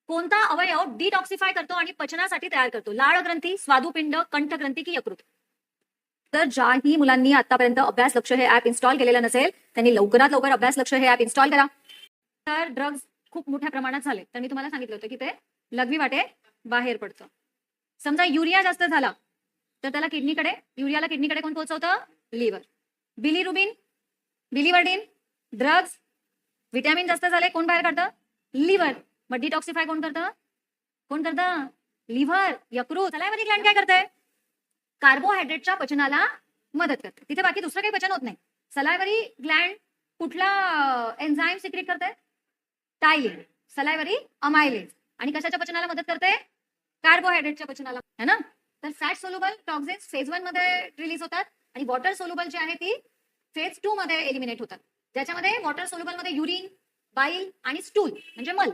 कोणता अवयव डिटॉक्सिफाय करतो आणि पचनासाठी तयार करतो? लाळ ग्रंथी, स्वादुपिंड, कंठग्रंथी की यकृत? तर ज्याही मुलांनी आतापर्यंत अभ्यास लक्ष हे ऍप इन्स्टॉल केलेलं नसेल त्यांनी लवकरात लवकर अभ्यास लक्ष हे ऍप इन्स्टॉल करा. तर ड्रग्ज खूप मोठ्या प्रमाणात झाले तर मी तुम्हाला सांगितलं होतं की ते लघवी वाटे बाहेर पडतं. समजा युरिया जास्त झाला तर त्याला युरियाला किडनीकडे कोण पोहोचवतं? Liver. Bilirubin, biliverdin, drugs, vitamin जास्त झाले कोण बाहेर काढतं? लिव्हर. मग डिटॉक्सिफाय कोण करतं? लिव्हर, यकृत. सलायवरी ग्लँड काय करते? कार्बोहायड्रेटच्या पचनाला मदत करते. तिथे बाकी दुसरं काही पचन होत नाही. सलायवरी ग्लँड कुठला एन्झाईम सिक्रेट करते? टायलिन. सलायवरी अमायलेज. आणि कशाच्या पचनाला मदत करते? कार्बोहायड्रेटच्या पचनाला, है ना? तर फॅट सोल्युबल टॉक्सिन्स फेज 1 मध्ये रिलीज होतात आणि वॉटर सोल्युबल जी आहे ती फेज 2 मध्ये एलिमिनेट होतात. ज्याच्यामध्ये वॉटर सोल्युबल मध्ये युरिन, बाईल आणि स्टूल म्हणजे मल